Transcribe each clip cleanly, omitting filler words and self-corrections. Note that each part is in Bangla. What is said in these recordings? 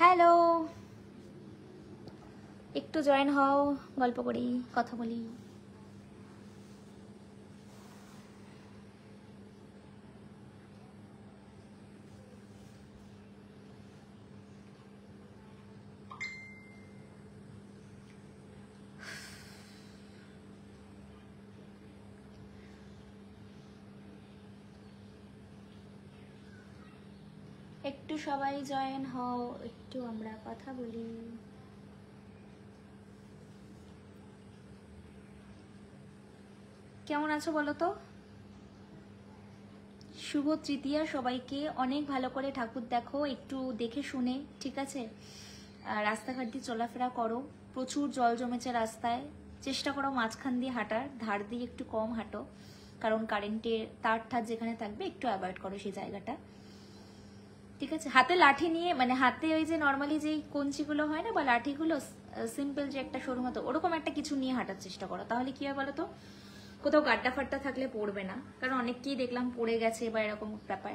হ্যালো, একটু জয়েন হও, গল্প করি, কথা বলি। একটু সবাই জয়েন হও, একটু আমরা কথা বলি। কেমন আছো বলো তো? শুভ তৃতীয়া সবাইকে। অনেক ভালো করে ঠাকুর দেখো, একটু দেখে শুনে, ঠিক আছে? রাস্তাঘাট দিয়ে চলাফেরা করো, প্রচুর জল জমেছে রাস্তায়, চেষ্টা করো মাঝখান দিয়ে হাঁটার, ধার দিয়ে একটু কম হাঁটো, কারণ কারেন্টের তার ঠার যেখানে থাকবে একটু অ্যাভয়েড করো সেই জায়গাটা, ঠিক আছে? হাতে লাঠি নিয়ে, মানে হাতে ওই যে নর্মালি যেই কঞ্চিগুলো হয় না বা লাঠিগুলো, সিম্পল যে একটা সরু মতো, ওরকম একটা কিছু নিয়ে হাঁটার চেষ্টা করো, তাহলে কি হয় বলো তো? কোথাও গাড্ডা ফাড্ডা থাকলে পড়বে না, কারণ অনেককেই দেখলাম পড়ে গেছে বা এরকম ব্যাপার,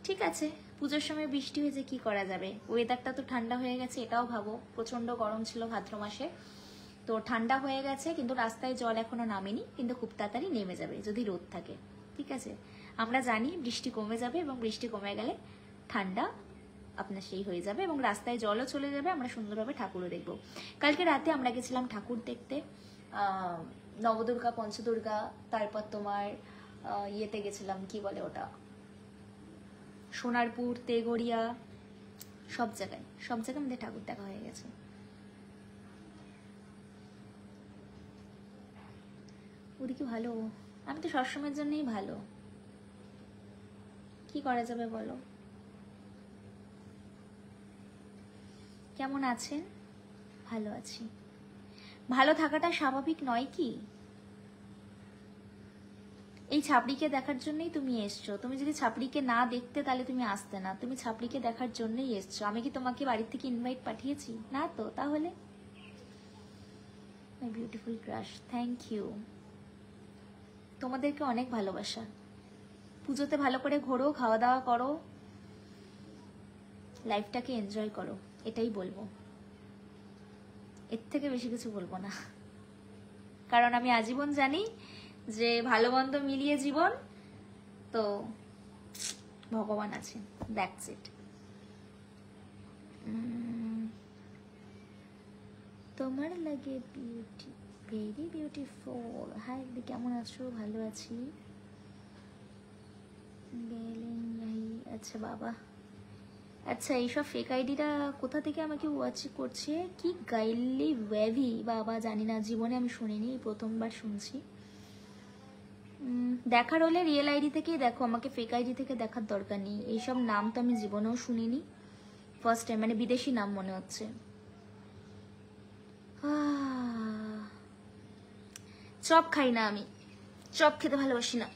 ঠিক আছে? পুজোর সময় বৃষ্টি হয়েছে, কি করা যাবে? ওয়েদারটা তো ঠান্ডা হয়ে গেছে, এটাও ভাবো, প্রচন্ড গরম ছিল ভাদ্র মাসে, তো ঠান্ডা হয়ে গেছে, কিন্তু রাস্তায় জল এখনো নামেনি, কিন্তু খুব তাড়াতাড়ি নেমে যাবে যদি রোদ থাকে, ঠিক আছে? আমরা জানি বৃষ্টি কমে যাবে, এবং বৃষ্টি কমে গেলে ঠান্ডা আপনার সেই হয়ে যাবে, এবং রাস্তায় জলও চলে যাবে, আমরা সুন্দরভাবে ঠাকুরও দেখবো। কালকে রাতে আমরা গেছিলাম ঠাকুর দেখতে, নবদুর্গা, পঞ্চদুর্গা, তারপর তোমার ইয়েতে গেছিলাম, কি বলে ওটা, সোনারপুর, তেগড়িয়া, সব জায়গায় আমাদের ঠাকুর দেখা হয়ে গেছে। ওদিকে ভালো, আমি তো সবসময়ের জন্যই ভালো, কি করা যাবে বলো? কেমন আছেন? ভালো আছি। ভালো থাকাটা স্বাভাবিক নয় কি? এই ছাপড়িকে দেখার জন্যই তুমি এসছো। তুমি যদি ছাপড়িকে না দেখতে তাহলে তুমি আসতে না, তুমি ছাপড়িকে দেখার জন্যই এসছো। আমি কি তোমাকে বাড়ির থেকে ইনভাইট পাঠিয়েছি? না তো, তাহলে my beautiful crush, thank you. তোমাদেরকে অনেক ভালোবাসা। পুজোতে ভালো করে ঘোরো, খাওয়া দাওয়া করো, লাইফটাকে এনজয় করো, এটাই বলবো, এর থেকে বেশি কিছু বলবো না, কারণ আমি আজীবন জানি যে ভালো মন্দ মিলিয়ে জীবন, তো ভগবান আছেন, দ্যাটস ইট। তোমার লাগে বিউটি, ভেরি বিউটিফুল। হাই দিদি, কেমন আছো? ভালো আছি। গেলেন ভাই, আচ্ছা বাবা, আচ্ছা এইসব ফেক আইডিটা কোথা থেকে আমাকে ওয়াচ করছে? কি গাইলি ওয়েভি বাবা, জানি না, জীবনে আমি শুনিনি, প্রথমবার শুনছি। দেখার হলে রিয়েল আইডি থেকেই দেখো, আমাকে ফেক আইডি থেকে দেখার দরকার নেই। এইসব নাম তো আমি জীবনেও শুনিনি, ফার্স্ট টাইম, মানে বিদেশি নাম মনে হচ্ছে। চপ খাই না আমি, চপ খেতে ভালোবাসি না।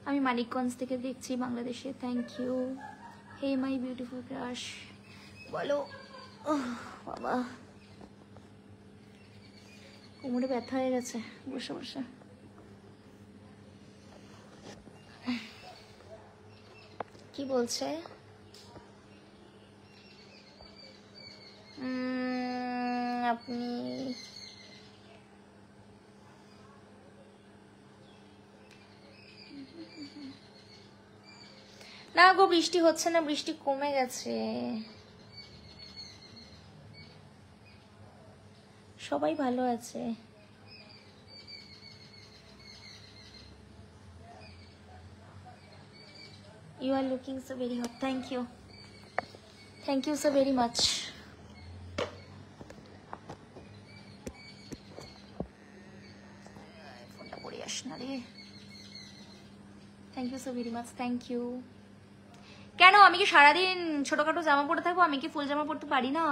আমি মানিকগঞ্জ থেকে দেখছি, বাংলাদেশে। Thank you. Hey my beautiful crush, বলো। বাবা, কোমরে ব্যথা হয়ে গেছে বসে বসে। কি বলছে? আপনি না গো, বৃষ্টি হচ্ছে না, বৃষ্টি কমে গেছে। সবাই ভালো আছে। You are looking so very hot. Thank you. Thank you so very much. ফোনটা পড়ে আস না রে। Thank you so very much, thank you. কেন আমি কি সারাদিন ছোটখাটো জামা পরে থাকবো? আমি কি ফুল জামা পরতে পারি না?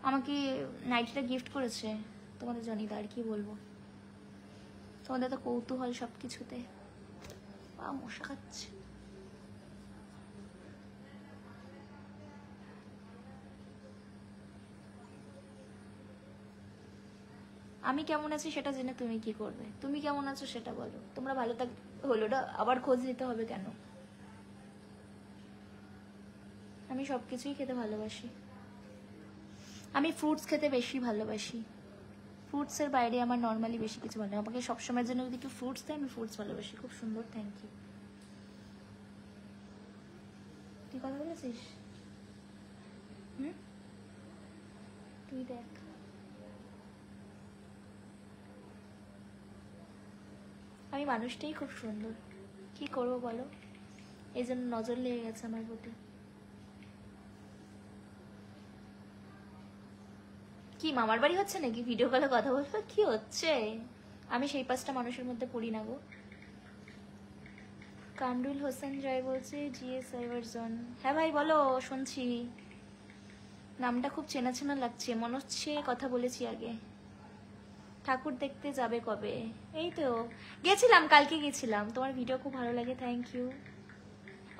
আমাকে নাইটিটা গিফট করেছে তোমাদের জনিদা, আর কি বলবো, তোমাদের তো কৌতূহল সব কিছুতে। মশা খাচ্ছে। আমি কেমন আছি সেটা জেনে তুমি কি করবে? তুমি কেমন আছো সেটা বলো। তোমরা ভালো থাক হলো না, আবার খোঁজ নিতে হবে কেন? আমি সবকিছুই খেতে ভালোবাসি। আমি ফ্রুটস খেতে বেশি ভালোবাসি। ফ্রুটসের বাইরে আমার নর্মালি বেশি কিছু ভালো, আমাকে সবসময়ের জন্য যদি একটু ফ্রুটস দেয় আমি ফ্রুটস ভালোবাসি। খুব সুন্দর, থ্যাংক ইউ। তুই কথা বলেছিস? তুই দেখ। আমি মানুষটাই খুব সুন্দর, কি করবো বলো, এই জন্য নজর লেগে গেছে আমার প্রতি। কি মামার বাড়ি হচ্ছে নাকি ভিডিও কলে কথা বলবো? কি হচ্ছে? আমি সেই 5টা মানুষের মধ্যে পড়ি না গো। কামরুল হোসেন জয় বলছে জিএস সাইবার জোন। হ্যাঁ ভাই বলো, শুনছি। নামটা খুব চেনা চেনা লাগছে, মনে হচ্ছে কথা বলেছি আগে। ঠাকুর দেখতে যাবে কবে? এই তো গেছিলাম, কালকে গেছিলাম। তোমার ভিডিও খুব ভালো লাগে, থ্যাংক ইউ।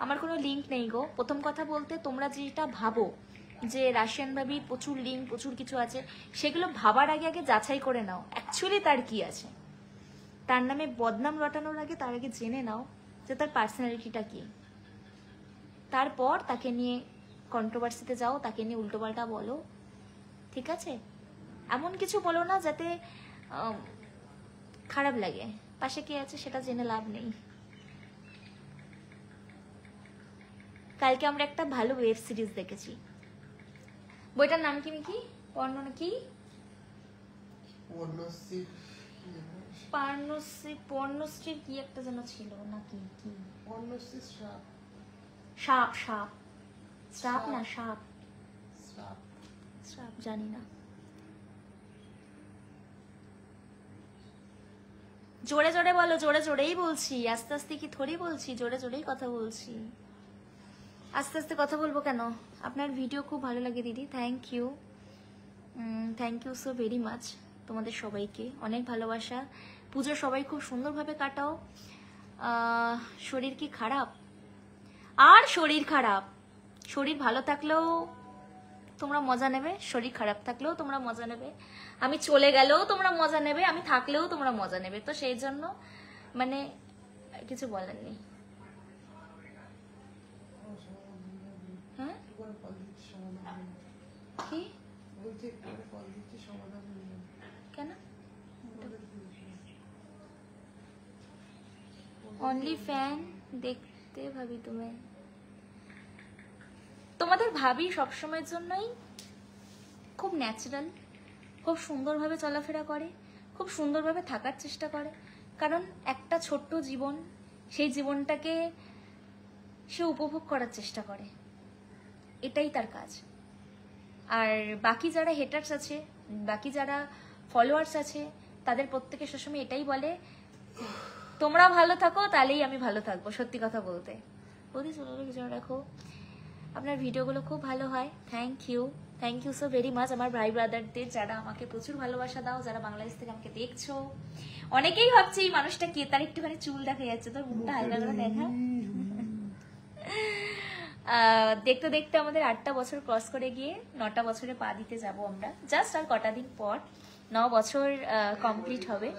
আমার কোনো লিঙ্ক নেই গো। প্রথম কথা বলতে, তোমরা যেটা ভাবো যে রাশিয়ান ভাবির প্রচুর লিঙ্ক প্রচুর কিছু আছে, সেগুলো ভাবার আগে আগে যাচাই করে নাও অ্যাকচুয়ালি তার কি আছে। তার নামে বদনাম রটানোর আগে তার আগে জেনে নাও যে তার পার্সোনালিটিটা কি, তারপর তাকে নিয়ে কন্ট্রোভার্সিতে যাও, তাকে নিয়ে উল্টোপাল্টা বলো, ঠিক আছে? এমন কিছু বলো না যাতে খারাপ লাগে। পাশে কে আছে সেটা জেনে লাভ নেই। কালকে আমরা একটা ভালো ওয়েব সিরিজ দেখেছি। বইটার নাম কি মিকি? কি? পর্ণশ্রীর কি একটা যেন ছিল নাকি? কি সাপ সাপ সাপ না সাপ সাপ জানি না। জোরে জোরে বলো। জোরে জোরেই বলছি, আস্তে আস্তে কি থোড়ি বলছি, জোরে জোরেই কথা বলছি। আস্তে আস্তে কথা বলবো কেন? আপনার ভিডিও খুব ভালো লাগে দিদি, thank you. Thank you so very much. তোমাদের সবাইকে অনেক ভালোবাসা। পুজো সবাই খুব সুন্দরভাবে কাটাও। শরীর কি খারাপ? আর শরীর খারাপ, শরীর ভালো থাকলেও তোমরা মজা নেবে, শরীর খারাপ থাকলেও তোমরা মজা নেবে। আমি চলে গেলেও তোমরা মজা নেবে, আমি থাকলেও তোমরা মজা নেবে। তো সেই জন্য মানে কিছু বলার নেই। হ্যাঁ কি কেন? অনলি ফ্যান দেখতে ভাবি তুমি? তোমাদের ভাবি সবসময়ের জন্যই খুব ন্যাচারাল, খুব সুন্দরভাবে চলাফেরা করে, খুব সুন্দরভাবে থাকার চেষ্টা করে। কারণ একটা ছোট্ট জীবন, সেই জীবনটাকে সে উপভোগ করার চেষ্টা করে, এটাই তার কাজ। আর বাকি যারা হেটার্স আছে, বাকি যারা ফলোয়ার্স আছে, তাদের প্রত্যেকে সবসময় এটাই বলে তোমরা ভালো থাকো তাহলেই আমি ভালো থাকবো। সত্যি কথা বলতে বৌদি চলো কিছু রাখো। আপনার ভিডিওগুলো খুব ভালো হয়, thank you. Thank you so very much আমার ভাই ব্রাদারদের, যারা আমাকে প্রচুর ভালোবাসা দাও, যারা বাংলাদেশ থেকে আমাকে দেখছো। অনেকেই ভাবছে এই মানুষটা কে, তার একটুখানি চুল দেখা যাচ্ছে, তোর মুখটা হালকা করে দেখা। দেখতে দেখতে আমাদের 8টা বছর ক্রস করে গিয়ে 9টা বছরে পা দিতে যাব আমরা। জাস্ট আর কটা দিন পর 9 বছর কমপ্লিট হবে।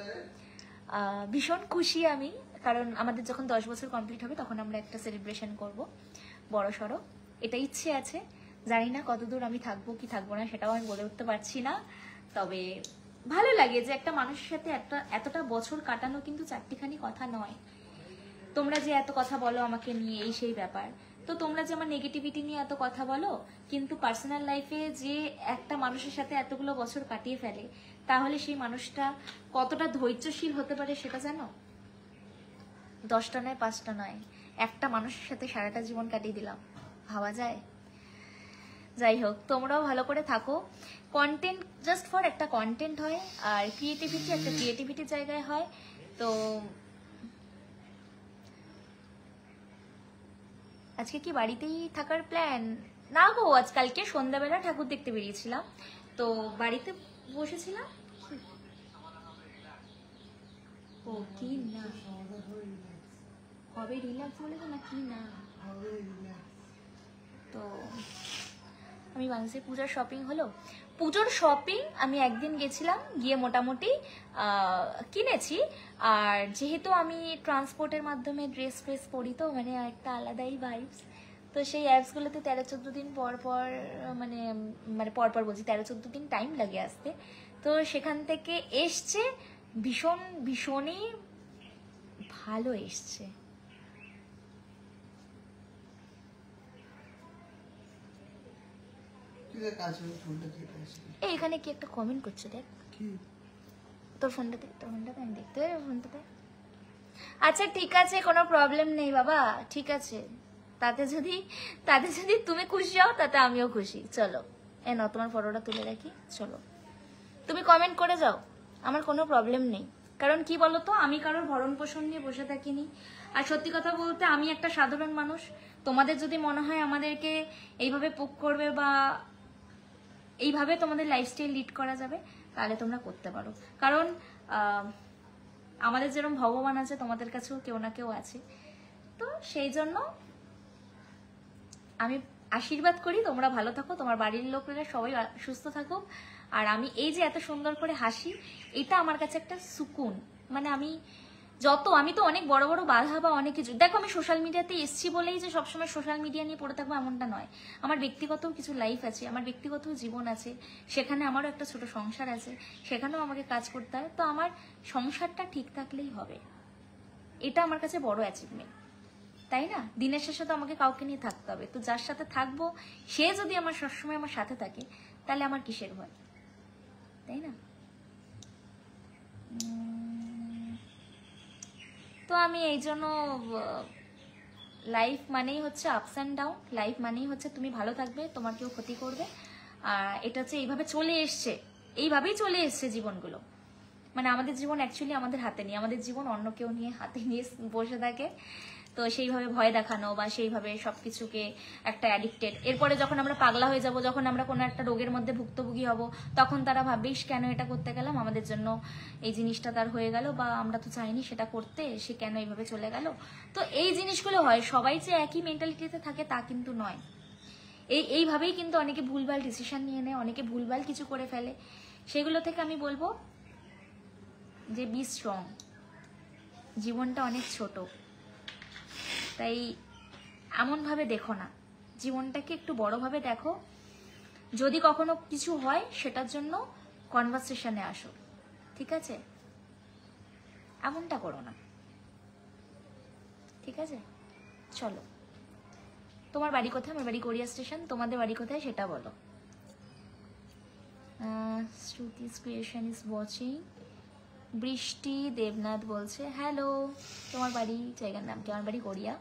ভীষণ খুশি আমি, কারণ আমাদের যখন 10 বছর কমপ্লিট হবে তখন আমরা একটা সেলিব্রেশন করব বড় সড়ো। এটা ইচ্ছে আছে, জানি না কতদূর আমি থাকবো কি থাকবো না সেটাও আমি বলে উঠতে পারছি না। তবে ভালো লাগে যে একটা মানুষের সাথে এতটা বছর কাটানো কিন্তু চারটিখানি কথা নয়। তোমরা যে এত কথা বলো আমাকে নিয়ে, এই সেই ব্যাপার। তো তোমরা যে আমার নেগেটিভিটি নিয়ে এত কথা বলো, কিন্তু পার্সোনাল লাইফে যে একটা মানুষের সাথে এতগুলো বছর কাটিয়ে ফেলে, তাহলে সেই মানুষটা কতটা ধৈর্যশীল হতে পারে সেটা জানো? 10টা নয় 5টা নয়, একটা মানুষের সাথে সারাটা জীবন কাটিয়ে দিলাম, ভাবা যায়? যাই হোক, তোমরাও ভালো করে থাকো। কন্টেন্ট জাস্ট ফর একটা কন্টেন্ট হয়, আর ক্রিয়েটিভিটি একটা ক্রিয়েটিভিটির জায়গায় হয়। তো আজকে কি বাড়িতেই থাকার প্ল্যান? না গো, আজকালকে সন্ধ্যাবেলা ঠাকুর দেখতে বেরিয়েছিলাম, তো বাড়িতে বসেছিলাম। ও কি না হবে রিল্যাক্স বলে তো, না কি না তো আমি বাংলাদেশে পূজার শপিং হলো, পুজোর শপিং আমি একদিন গেছিলাম, গিয়ে মোটামুটি কিনেছি। আর যেহেতু আমি ট্রান্সপোর্টের মাধ্যমে ড্রেস ফ্রেস পরি, তো মানে একটা আলাদাই ভাইবস। তো সেই অ্যাপসগুলোতে 13-14 দিন পর পর মানে মানে পরপর বলছি 13-14 দিন টাইম লাগে আসতে। তো সেখান থেকে এসছে ভীষণই ভালো এসছে। এখানে কি একটা কমেন্ট করছে দেখ, তোর ফোনটাতে আমি দেখতে পারি ফোনটাতে। আচ্ছা ঠিক আছে, কোনো প্রবলেম নেই বাবা, ঠিক আছে। তাতে যদি তুমি খুশি হও তাতে আমিও খুশি। চলো এ নাও তোমার ফটোটা তুলে রাখি, চলো তুমি কমেন্ট করে যাও, আমার কোনো প্রবলেম নেই। কারণ কি বলতো, আমি কারোর ভরণ পোষণ নিয়ে বসে থাকিনি। আর সত্যি কথা বলতে আমি একটা সাধারণ মানুষ। তোমাদের যদি মনে হয় আমাদেরকে এইভাবে পোক করবে বা এইভাবে তোমাদের লাইফস্টাইল লিড করা যাবে, তাহলে তোমরা করতে পারো। কারণ আমাদের যেরকম ভগবান আছে, তোমাদের কাছেও কেউ না কেউ আছে। তো সেই জন্য আমি আশীর্বাদ করি তোমরা ভালো থাকো, তোমার বাড়ির লোকেরা সবাই সুস্থ থাকো। আর আমি এই যে এত সুন্দর করে হাসি, এটা আমার কাছে একটা সুকুন। মানে আমি তো অনেক বড় বড় বাধা বা অনেক কিছু, দেখো আমি সোশ্যাল মিডিয়াতে এসছি বলেই যে সবসময় সোশ্যাল মিডিয়া নিয়ে পড়ে থাকবো এমনটা নয়। আমার ব্যক্তিগত কিছু লাইফ আছে, আমার ব্যক্তিগত জীবন আছে, সেখানে আমারও একটা ছোট সংসার আছে, সেখানেও আমাকে কাজ করতে হয়। তো আমার সংসারটা ঠিক থাকলেই হবে, এটা আমার কাছে বড় অ্যাচিভমেন্ট, তাই না? দিনের শেষে তো আমাকে কাউকে নিয়ে থাকতে হবে। তো যার সাথে থাকবো সে যদি আমার সবসময় আমার সাথে থাকে, তাহলে আমার কিসের ভয়, তাই না? তো আমি এই জন্য লাইফ মানেই হচ্ছে আপস অ্যান্ড ডাউন, লাইফ মানেই হচ্ছে তুমি ভালো থাকবে, তোমার কেউ ক্ষতি করবে। আর এটা হচ্ছে এইভাবেই চলে এসছে জীবনগুলো। মানে আমাদের জীবন অ্যাকচুয়ালি আমাদের হাতে নেই, আমাদের জীবন অন্য কেউ নিয়ে হাতে নিয়ে বসে থাকে। তো সেইভাবে ভয় দেখানো বা সেইভাবে সবকিছুকে একটা অ্যাডিক্টেড, এরপরে যখন আমরা পাগলা হয়ে যাব, যখন আমরা কোনো একটা রোগের মধ্যে ভুক্তভোগী হব, তখন তারা ভাববে কেন এটা করতে গেলাম, আমাদের জন্য এই জিনিসটা তার হয়ে গেল, বা আমরা তো চাইনি সেটা করতে, সে কেন এইভাবে চলে গেল। তো এই জিনিসগুলো হয়, সবাই যে একই মেন্টালিটিতে থাকে তা কিন্তু নয়। এইভাবেই কিন্তু অনেকে ভুলভাল ডিসিশন নিয়ে নেয়, অনেকে ভুলভাল কিছু করে ফেলে। সেগুলো থেকে আমি বলবো যে বি স্ট্রং, জীবনটা অনেক ছোট, তাই এমনভাবে দেখো না, জীবনটাকে একটু বড়ভাবে দেখো। যদি কখনো কিছু হয় সেটার জন্য কনভারসেশনে আসো, ঠিক আছে? এমনটা করো না, ঠিক আছে? চলো, তোমার বাড়ি কোথায়? আমার বাড়ি গড়িয়া স্টেশন। তোমাদের বাড়ি কোথায় সেটা বলো। শ্রুতিস ক্রিয়েশন ইজ ওয়াচিং। বৃষ্টি দেবনাথ বলছে হ্যালো, তোমার বাড়ি জায়গার নাম কি? আমার বাড়ি গড়িয়া।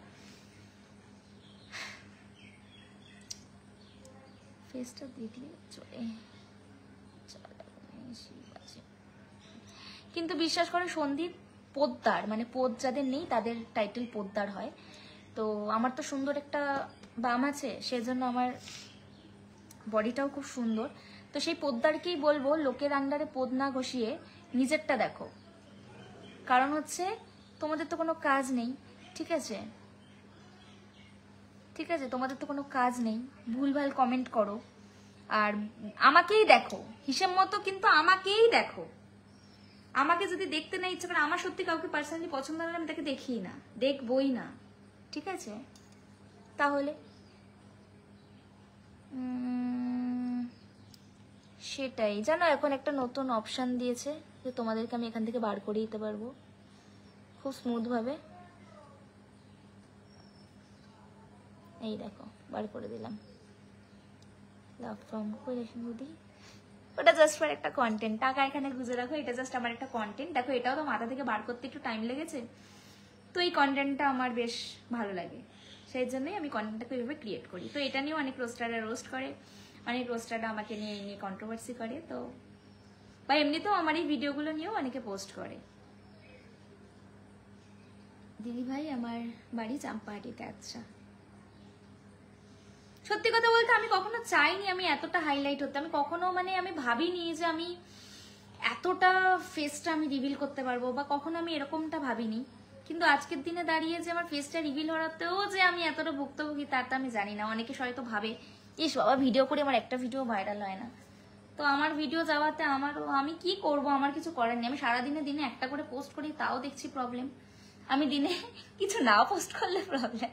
ফেসটা দেখলে চলে, কিন্তু বিশ্বাস করে সন্দীপ পোদ্দার, মানে পোদ যাদের নেই তাদের টাইটেল পোদ্দার হয়। তো আমার তো সুন্দর একটা বাম আছে, সেজন্য আমার বডিটাও খুব সুন্দর। তো সেই পোদ্দারকেই বলবো, লোকের আন্ডারে পোদ না ঘষিয়ে নিজেরটা দেখো। কারণ হচ্ছে তোমাদের তো কোনো কাজ নেই, ঠিক আছে? ঠিক আছে, তোমাদের তো কোনো কাজ নেই, ভুলভাল কমেন্ট করো আর আমাকেই দেখো হিসেব মতো, কিন্তু আমাকেই দেখো। আমাকে যদি দেখতে না ইচ্ছে করে, আমার সত্যি কাউকে পার্সোনালি পছন্দ হলে আমি তাকে দেখিই না, দেখবই না, ঠিক আছে? তাহলে সেটাই জানো, এখন একটা নতুন অপশান দিয়েছে যে তোমাদেরকে আমি এখান থেকে বার করে দিতে পারবো খুব স্মুথ ভাবে। এই দেখো, বার করে দিলাম। লাভ ফ্রম বুদ্ধি, ওটা জাস্ট ফর একটা কন্টেন্ট। টাকা এখানে গুজে রাখো, এটা জাস্ট আমার একটা কন্টেন্ট। দেখো, এটাও তো মাথা থেকে বার করতে একটু টাইম লেগেছে, তো এই কন্টেন্টটা আমার বেশ ভালো লাগে, সেই জন্যই আমি কন্টেন্টটাকে ওইভাবে ক্রিয়েট করি। তো এটা নিয়েও অনেক রোস্টাররা রোস্ট করে, অনেক রোস্টাররা আমাকে নিয়ে কন্ট্রোভার্সি করে, তো বা এমনিতেও আমার এই ভিডিওগুলো নিয়েও অনেকে পোস্ট করে। দিদি ভাই আমার বাড়ি চাম্পাহাটিতে। আচ্ছা, সত্যি কথা বলতে আমি কখনো চাইনি আমি এতটা হাইলাইট হতে, আমি কখনো মানে আমি ভাবিনি যে আমি এতটা ফেসটা আমি রিভিল করতে পারবো, বা কখনো আমি এরকমটা ভাবিনি। কিন্তু আজকের দিনে দাঁড়িয়ে যে আমার ফেসটা রিভিল হওয়াতেও যে আমি এতটা ভুক্তভোগী তারটা আমি জানি না। অনেকে হয়তো ভাবে ইস বাবা, ভিডিও করে আমার একটা ভিডিও ভাইরাল হয় না। তো আমার ভিডিও যাওয়াতে আমি কি করব, আমার কিছু করার নেই। আমি সারাদিনে দিনে একটা করে পোস্ট করি, তাও দেখছি প্রবলেম। আমি দিনে কিছু না পোস্ট করলে প্রবলেম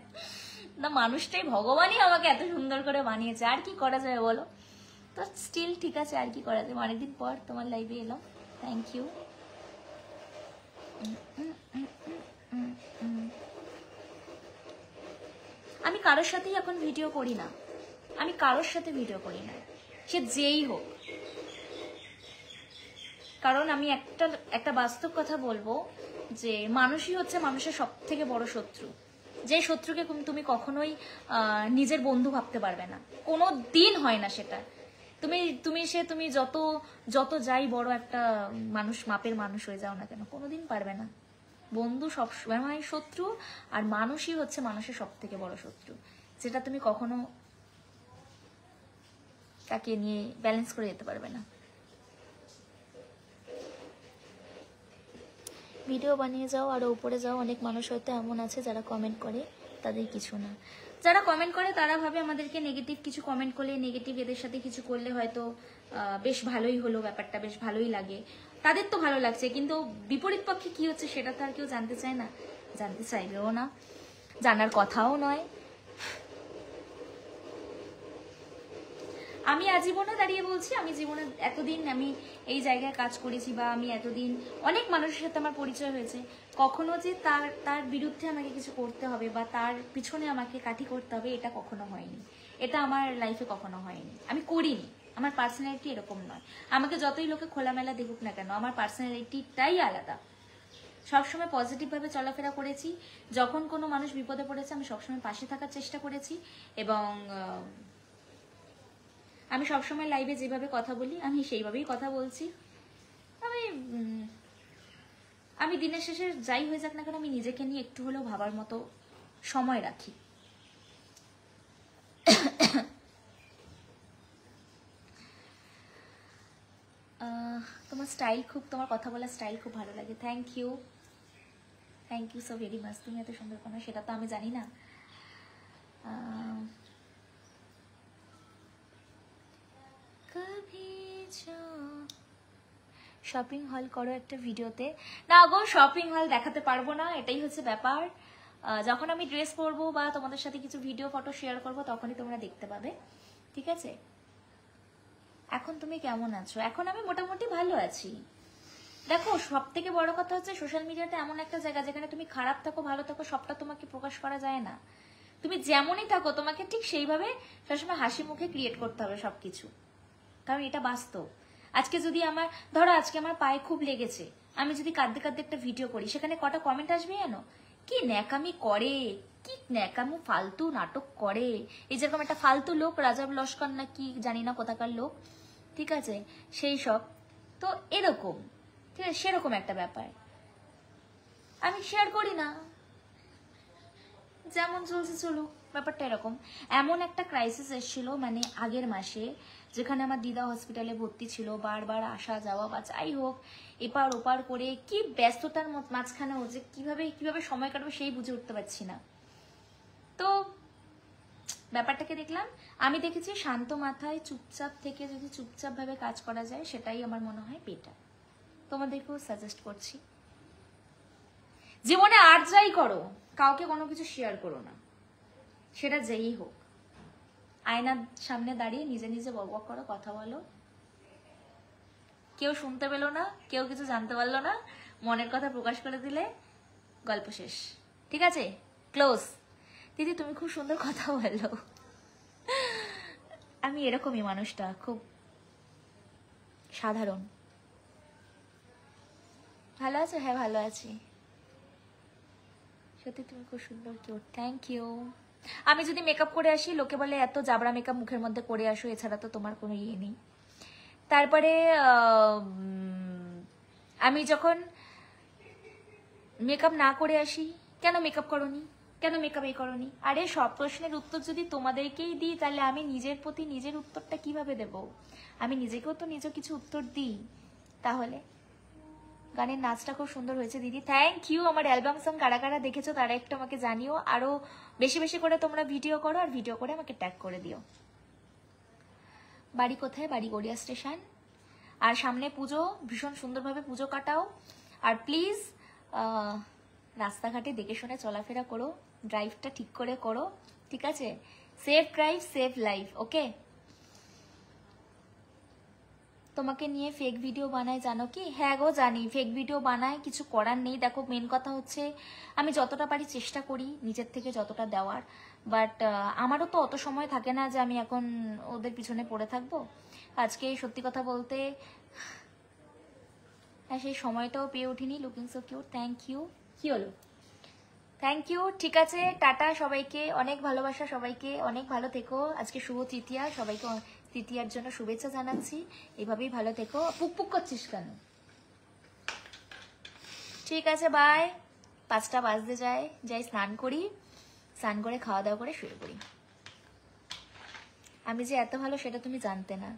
না। মানুষটাই, ভগবানই আমাকে এত সুন্দর করে বানিয়েছে, আর কি করা যায় বলো। তো স্টিল ঠিক আছে, আর কি করা যায়। অনেকদিন পর তোমার লাইভে এলাম, থ্যাংক ইউ। আমি কারোর সাথেই এখন ভিডিও করি না, আমি কারোর সাথে ভিডিও করি না, সে যেই হোক। কারণ আমি একটা বাস্তব কথা বলবো, যে মানুষই হচ্ছে মানুষের সব থেকে বড় শত্রু। যে শত্রুকে তুমি কখনোই নিজের বন্ধু ভাবতে পারবে না, কোনো দিন হয় না সেটা। তুমি যত যাই বড় একটা মানুষ, মাপের মানুষ হয়ে যাও না কেন, কোনোদিন পারবে না। বন্ধু সবসময় শত্রু, আর মানুষই হচ্ছে মানুষের সব থেকে বড় শত্রু, যেটা তুমি কখনো তাকে নিয়ে ব্যালেন্স করে যেতে পারবে না। ভিডিও বানিয়ে যাও, আরো উপরে যাও। অনেক মানুষ হয়তো এমন আছে যারা কমেন্ট করে, তাদের কিছু না। যারা কমেন্ট করে তারা ভাবে আমাদেরকে নেগেটিভ কিছু কমেন্ট করলে, নেগেটিভ এদের সাথে কিছু করলে হয়তো বেশ ভালোই হলো, ব্যাপারটা বেশ ভালোই লাগে, তাদের তো ভালো লাগছে। কিন্তু বিপরীত পক্ষে কি হচ্ছে সেটা তো আর কেউ জানতে চায় না, জানতে চাইবেও না, জানার কথাও নয়। আমি আজীবনে দাঁড়িয়ে বলছি, আমি জীবনে এতদিন আমি এই জায়গায় কাজ করেছি, বা আমি এতদিন অনেক মানুষের সাথে আমার পরিচয় হয়েছে, কখনো যে তার বিরুদ্ধে আমাকে কিছু করতে হবে বা তার পিছনে আমাকে কাঠি করতে হবে, এটা কখনো হয়নি। এটা আমার লাইফে কখনো হয়নি, আমি করিনি। আমার পার্সোনালিটি এরকম নয়। আমাকে যতই লোকে খোলামেলা দেখুক না কেন, আমার পার্সোনালিটিটাই আলাদা। সবসময় পজিটিভভাবে চলাফেরা করেছি। যখন কোনো মানুষ বিপদে পড়েছে আমি সবসময় পাশে থাকার চেষ্টা করেছি, এবং আমি সবসময় লাইভে যেভাবে কথা বলি আমি সেইভাবেই কথা বলছি। আমি দিনের শেষে যাই হয়ে যাক না কেন, আমি নিজেকে নিয়ে একটু হলেও ভাবার মতো সময় রাখি। তোমার কথা বলার স্টাইল খুব ভালো লাগে, thank you so very much. তুমি এত সুন্দর কোনো, সেটা তো আমি জানি না। শপিং হল করো একটা ভিডিওতে। না গো, শপিং হল দেখাতে পারবো না, এটাই হচ্ছে ব্যাপার। যখন আমি ড্রেস পরবো বা তোমাদের সাথে কিছু ভিডিও ফটো শেয়ার করবো, তখনই তোমরা দেখতে পাবে, ঠিক আছে? এখন তুমি কেমন আছো? এখন আমি মোটামুটি ভালো আছি। দেখো, সব থেকে বড় কথা হচ্ছে সোশ্যাল মিডিয়াতে এমন একটা জায়গা যেখানে তুমি খারাপ থাকো ভালো থাকো সবটা তোমাকে প্রকাশ করা যায় না। তুমি যেমনই থাকো তোমাকে ঠিক সেইভাবে সবসময় হাসি মুখে ক্রিয়েট করতে হবে সবকিছু, কারণ এটা বাস্তব। আজকে যদি আজকে আমার পায়ে খুব লেগেছে, আমি যদি কাঁদতে কাঁদতে একটা ভিডিও করি, সেখানে কটা কমেন্ট আসবে জানো? কি ন্যাকামি করে, কি ন্যাকামো ফালতু নাটক করে। এই যেরকম একটা ফালতু লোক, রাজা লস্কর না কি জানি না কোথাকার লোক, ঠিক আছে, সেই সব। তো এরকম, ঠিক আছে, সেরকম একটা ব্যাপার। আমি শেয়ার করি না, যেমন চলছে চলুক, ব্যাপারটা এরকম। এমন একটা ক্রাইসিস এসেছিল মানে আগের মাসে, যেখানে আমার দিদা হসপিটালে ভর্তি ছিল, বারবার আসা যাওয়া বা যাই হোক এপার ওপার করে, কি ব্যস্ততার মাঝখানে যে কিভাবে সময় কাটবে সেই বুঝে উঠতে পারছি না। তো ব্যাপারটাকে দেখলাম, আমি দেখেছি শান্ত মাথায় চুপচাপ থেকে যদি চুপচাপ ভাবে কাজ করা যায়, সেটাই আমার মনে হয় বেটার। তোমাদেরকেও সাজেস্ট করছি, জীবনে আর যাই করো কাউকে কোনো কিছু শেয়ার করো না, সেটা যেই হোক। আয়নার সামনে দাঁড়িয়ে নিজে নিজে বকবক করো, কথা বলো, কেউ শুনতে পেলো না, কেউ কিছু জানতে পারলো না, মনের কথা প্রকাশ করে দিলে গল্প শেষ, ঠিক আছে, ক্লোজ। দিদি তুমি খুব সুন্দর কথা বলো। আমি এরকমই মানুষটা, খুব সাধারণ। ভালো আছো? হ্যাঁ ভালো আছি, সত্যি তুমি খুব সুন্দর, কিউট, থ্যাংক ইউ। আমি যদি মেকআপ করে আসি, লোকে বলে এত জাবরা মেকআপ মুখের মধ্যে করে আসো, এছাড়া তো তোমার কোনো ইয়ে নেই। তারপরে আমি যখন মেকআপ না করে আসি, কেন মেকআপ করোনি, কেন মেকআপ এই করোনি? আরে সব প্রশ্নের উত্তর যদি তোমাদেরকেই দিই, তাহলে আমি নিজের প্রতি নিজের উত্তরটা কিভাবে দেব? আমি নিজেকেও তো নিজে কিছু উত্তর দিই। তাহলে গানের নাচটা খুব সুন্দর হয়েছে দিদি, থ্যাংক ইউ। আমার অ্যালবাম সং কারা কারা দেখেছো তারা একটু আমাকে জানিও। আরো বেশি বেশি করে তোমরা ভিডিও করো, আর ভিডিও করে আমাকে ট্যাগ করে দিও। বাড়ি কোথায়? বাড়ি গড়িয়া স্টেশন। আর সামনে পুজো, ভীষণ সুন্দরভাবে পুজো কাটাও। আর প্লিজ রাস্তাঘাটে দেখে শুনে চলাফেরা করো, ড্রাইভটা ঠিক করে করো, ঠিক আছে? সেফ ড্রাইভ, সেফ লাইফ, ওকে? তোমাকে নিয়ে ফেক ভিডিও বানায় জানো কি? হ্যাঁ গো জানি, ফেক ভিডিও বানায়, কিছু করার নেই। দেখো মেন কথা হচ্ছে আমি যতটা পারি চেষ্টা করি নিজের থেকে যতটা দেওয়ার, বাট আমারও তো অত সময় থাকে না যে আমি এখন ওদের পিছনে পড়ে থাকবো। আজকে সত্যি কথা বলতে হ্যাঁ সেই সময়টাও পেয়ে উঠিনি। Looking so cute, thank you. কি হলো? থ্যাংক ইউ, ঠিক আছে, টাটা সবাইকে, অনেক ভালোবাসা সবাইকে, অনেক ভালো থেকো। আজকে শুভ তৃতীয়া, সবাইকে তৃতীয়ার জন্য শুভেচ্ছা জানাচ্ছি। এভাবেই ভালো থেকো। পুকপুক করছিস কেন? ঠিক আছে, বাই। 5টা বাজতে যায়, যাই স্নান করি, স্নান করে খাওয়া দাওয়া করে শুয়ে পড়ি। আমি যে এত ভালো সেটা তুমি জানতে না।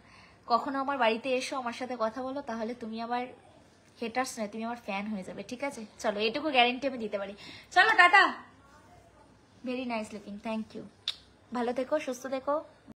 কখনো আমার বাড়িতে এসো, আমার সাথে কথা বলো, তাহলে তুমি আবার হেটার্স নয়, তুমি আমার ফ্যান হয়ে যাবে, ঠিক আছে? চলো, এটুকু গ্যারেন্টি আমি দিতে পারি। চলো টাটা। Very nice looking, thank you. ভালো থেকো, সুস্থ থেকো।